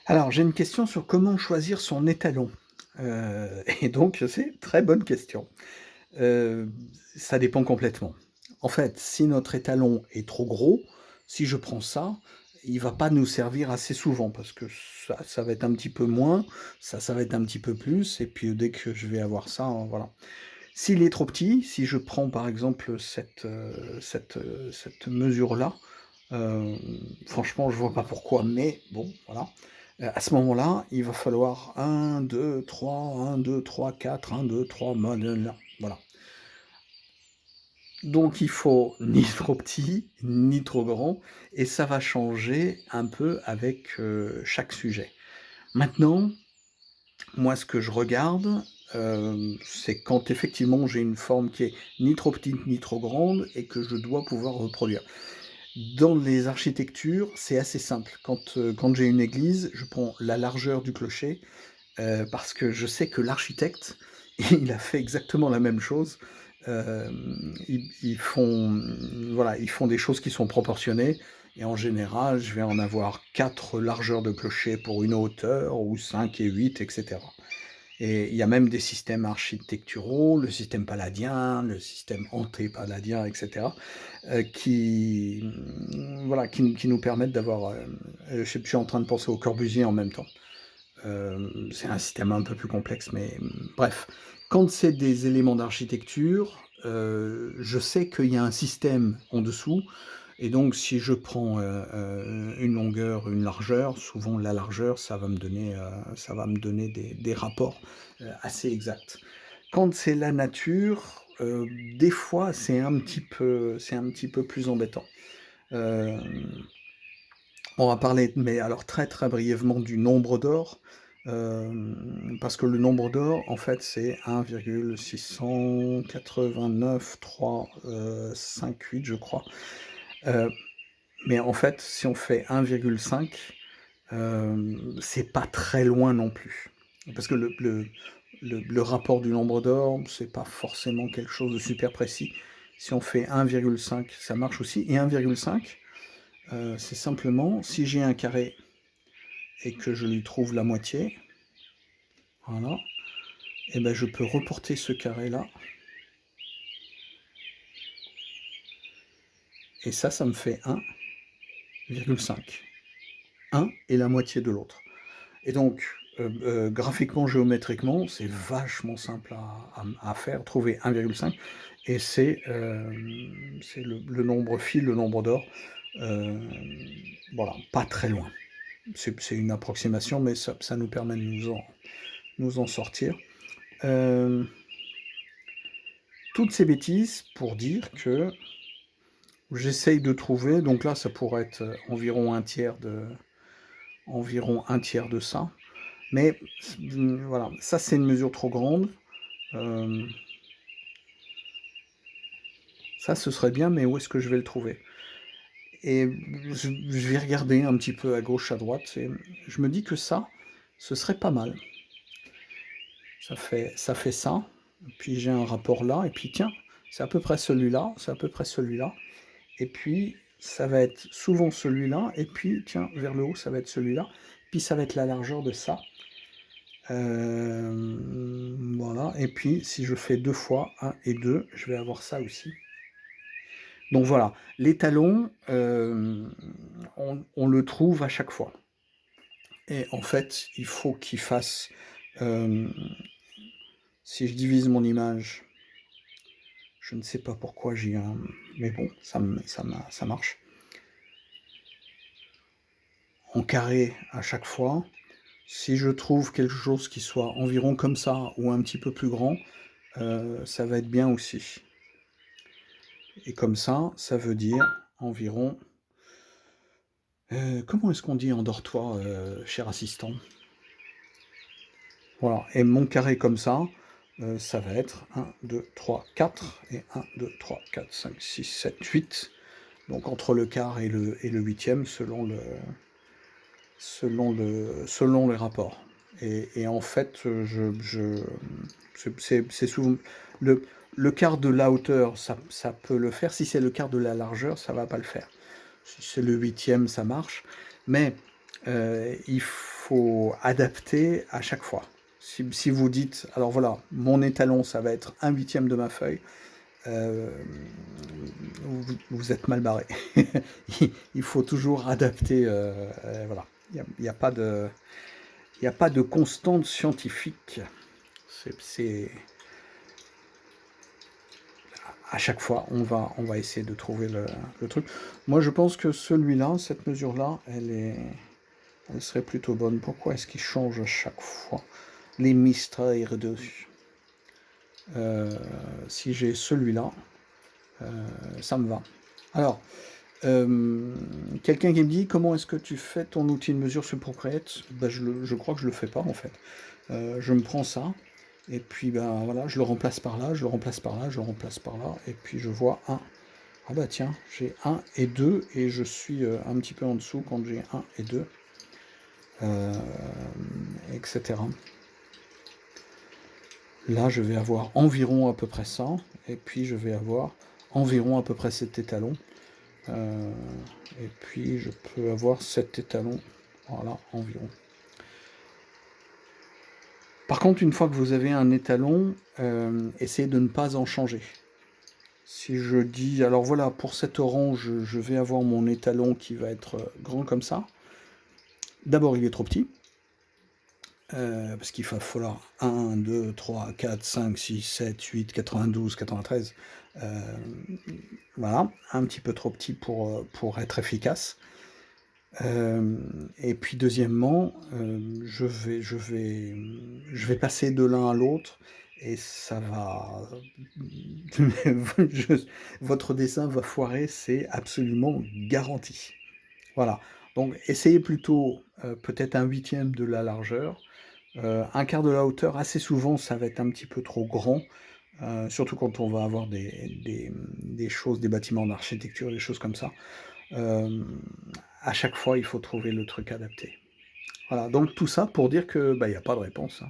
Alors, j'ai une question sur comment choisir son étalon. Et donc c'est très bonne question. Heu, Ça dépend complètement. En fait, si notre étalon est trop gros, si je prends ça, il va pas nous servir assez souvent parce que ça va être un petit peu moins, ça va être un petit peu plus et puis dès que je vais avoir ça, voilà. S'il est trop petit, si je prends par exemple cette mesure-là, hem, franchement je vois pas pourquoi, mais bon voilà. À ce moment-là, il va falloir 1, 2, 3, 1, 2, 3, 4, 1, 2, 3, voilà. Donc il faut ni trop petit, ni trop grand et ça va changer un peu avec, chaque sujet. Maintenant, moi ce que je regarde, c'est quand effectivement j'ai une forme qui est ni trop petite ni trop grande et que je dois pouvoir reproduire. Dans les architectures, c'est assez simple. Quand j'ai une église, je prends la largeur du clocher, parce que je sais que l'architecte, il a fait exactement la même chose. Ils font, voilà, ils font des choses qui sont proportionnées et en général, je vais en avoir 4 largeurs de clocher pour une hauteur ou 5 et 8 et cetera. Et il y a même des systèmes architecturaux, le système palladien, le système anté-palladien et cetera, qui, voilà, qui nous permettent d'avoir, je suis en train de penser au Corbusier en même temps. C'est un système un peu plus complexe, mais bref. Quand c'est des éléments d'architecture, je sais qu'il y a un système en dessous et donc si je prends, une longueur, une largeur, souvent la largeur, ça va me donner des rapports, assez exacts. Quand c'est la nature, des fois, c'est un petit peu plus embêtant. Hem On va parler, mais alors très, très brièvement du nombre d'or, parce que le nombre d'or, en fait, c'est 1,689,3, 58, je crois. Heu, mais en fait, si on fait 1,5, c'est pas très loin non plus. Parce que le rapport du nombre d'or, c'est pas forcément quelque chose de super précis. Si on fait 1,5, ça marche aussi et 1,5, c'est simplement si j'ai un carré et que je lui trouve la moitié, voilà, et ben je peux reporter ce carré-là, et ça me fait 1,5. 1 et la moitié de l'autre. Et donc, graphiquement, géométriquement, c'est vachement simple à faire, trouver 1,5 et c'est le nombre phi, le nombre d'or, hem, voilà, pas très loin. C'est une approximation, mais ça nous permet de nous en sortir. Hem, Toutes ces bêtises pour dire que j'essaye de trouver, donc là, ça pourrait être, environ un tiers de ça, mais voilà, ça, c'est une mesure trop grande, hem, ça, ce serait bien, mais où est-ce que je vais le trouver? Et je vais regarder un petit peu à gauche, à droite et je me dis que ça, ce serait pas mal. Ça fait ça, puis j'ai un rapport là et puis tiens, c'est à peu près celui-là, c'est à peu près celui-là. Et puis, ça va être souvent celui-là et puis tiens, vers le haut, ça va être celui-là, puis ça va être la largeur de ça. Voilà et puis si je fais 2 fois 1 et 2, je vais avoir ça aussi. Donc voilà, l'étalon, on le trouve à chaque fois et en fait, il faut qu'il fasse, hem, si je divise mon image, je ne sais pas pourquoi j'ai un, mais bon, ça marche. En carré à chaque fois. Si je trouve quelque chose qui soit environ comme ça ou un petit peu plus grand, ça va être bien aussi. Et comme ça veut dire environ, comment est-ce qu'on dit en dortoir, cher assistant? Voilà et mon carré comme ça va être 1, 2, 3, 4 et 1, 2, 3, 4, 5, 6, 7, 8. Donc entre le quart et le huitième selon les rapports et en fait, c'est souvent le le quart de la hauteur, ça peut le faire. Si c'est le quart de la largeur, ça va pas le faire. Si c'est le huitième, ça marche, mais il faut adapter à chaque fois. Si vous dites: «Alors voilà, mon étalon, ça va être 1/8 de ma feuille», hem, vous êtes mal barré. Il faut toujours adapter, voilà. Il y a pas de constante scientifique. C'est à chaque fois, on va essayer de trouver le truc. Moi, je pense que celui-là, cette mesure-là, elle serait plutôt bonne. Pourquoi est-ce qu'il change à chaque fois? Les Mistral. Heu, si j'ai celui-là, heu, ça me va. Alors, quelqu'un qui me dit: «Comment est-ce que tu fais ton outil de mesure sur Procreate?» Bah, je crois que je le fais pas, en fait. Je me prends ça et puis, ben, voilà, je le remplace par là, je le remplace par là, je le remplace par là et puis je vois un. Ah bah tiens, j'ai un et 2 et je suis, un petit peu en dessous quand j'ai un et 2, hem et cetera. Là, je vais avoir environ à peu près ça et puis je vais avoir environ à peu près cet étalon, heu et puis je peux avoir cet étalon, voilà, environ. Par contre, une fois que vous avez un étalon, essayez de ne pas en changer. Si je dis: «Alors voilà, pour cet orange, je vais avoir mon étalon qui va être, grand comme ça». D'abord, il est trop petit. Parce qu'il va falloir 1, 2, 3, 4, 5, 6, 7, 8, 92, 93. Hem, voilà, un petit peu trop petit pour être efficace. Et puis deuxièmement, je vais passer de l'un à l'autre et ça va je votre dessin va foirer, c'est absolument garanti. Voilà, donc essayez plutôt, peut-être 1/8 de la largeur, 1/4 de la hauteur. Assez souvent, ça va être un petit peu trop grand, surtout quand on va avoir des choses, des bâtiments d'architecture, des choses comme ça. Hem, à chaque fois, il faut trouver le truc adapté. Voilà, donc tout ça pour dire que, bah, il y a pas de réponse, hein.